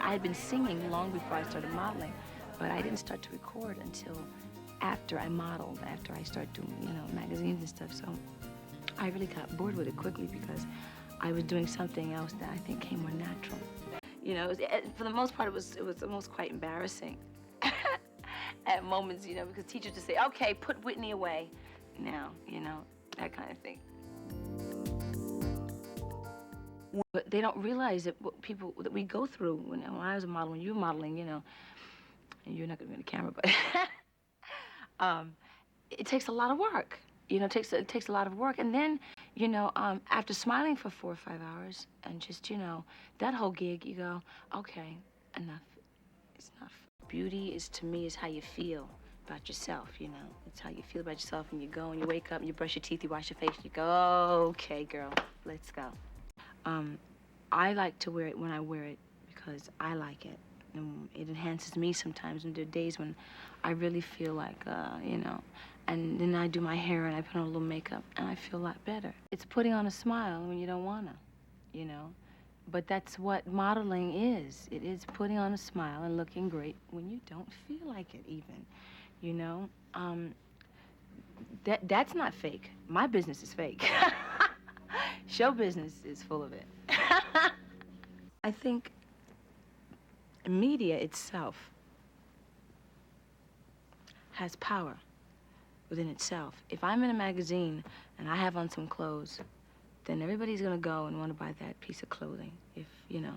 I had been singing long before I started modeling, but I didn't start to record until after I modeled, after I started doing, you know, magazines and stuff. So I really got bored with it quickly because I was doing something else that I think came more natural. You know, for the most part, it was almost quite embarrassing at moments, you know, because teachers would say, okay, put Whitney away now, you know, that kind of thing. But they don't realize that what people, that we go through when I was a model, when you were modeling, you know, and you're not gonna be on the camera, but it takes a lot of work. You know, it takes a lot of work. And then, you know, after smiling for 4 or 5 hours and just, you know, that whole gig, you go, okay, enough. It's enough. Beauty is, to me, is how you feel about yourself, you know. It's how you feel about yourself, and you go and you wake up and you brush your teeth, you wash your face, and you go, okay, girl, let's go. I like to wear it when I wear it because I like it. And it enhances me sometimes. And there are days when I really feel like, you know, and then I do my hair and I put on a little makeup and I feel a lot better. It's putting on a smile when you don't wanna, you know. But that's what modeling is. It is putting on a smile and looking great when you don't feel like it even, you know. That's not fake. My business is fake. Show business is full of it. I think media itself has power within itself. If I'm in a magazine and I have on some clothes, then everybody's gonna go and want to buy that piece of clothing. If, you know,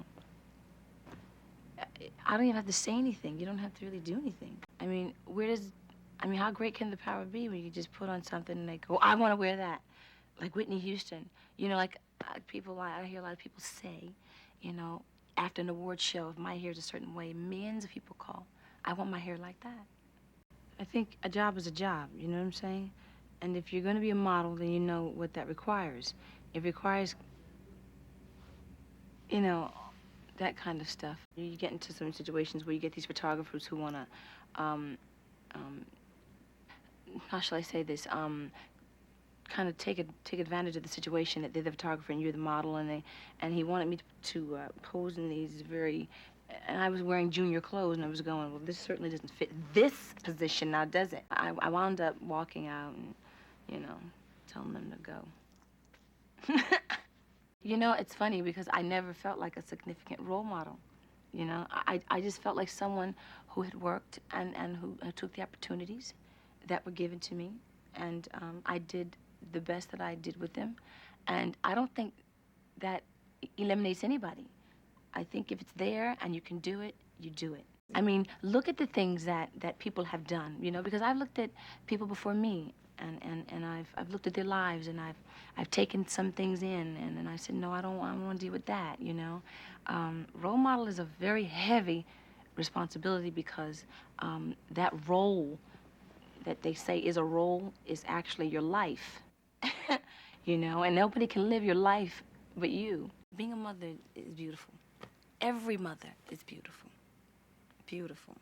I don't even have to say anything. You don't have to really do anything. I mean, how great can the power be when you just put on something and they go, oh, I want to wear that. Like Whitney Houston. You know, like I hear a lot of people say, you know, after an award show, if my hair's a certain way, millions of people call. I want my hair like that. I think a job is a job, you know what I'm saying? And if you're going to be a model, then you know what that requires. It requires, you know, that kind of stuff. You get into some situations where you get these photographers who want to, how shall I say this, kind of take advantage of the situation that they're the photographer and you're the model, and he wanted me to pose in these very, and I was wearing junior clothes, and I was going, well, this certainly doesn't fit this position now, does it? I wound up walking out and, you know, telling them to go. You know, it's funny because I never felt like a significant role model. You know, I just felt like someone who had worked and who took the opportunities that were given to me, and I did the best that I did with them. And I don't think that eliminates anybody. I think if it's there and you can do it, you do it. I mean, look at the things that people have done, you know, because I've looked at people before me, and I've looked at their lives, and I've taken some things in, and I said, no, I don't want to deal with that, you know. Role model is a very heavy responsibility because that role that they say is a role is actually your life, you know, and nobody can live your life but you. Being a mother is beautiful. Every mother is beautiful. Beautiful.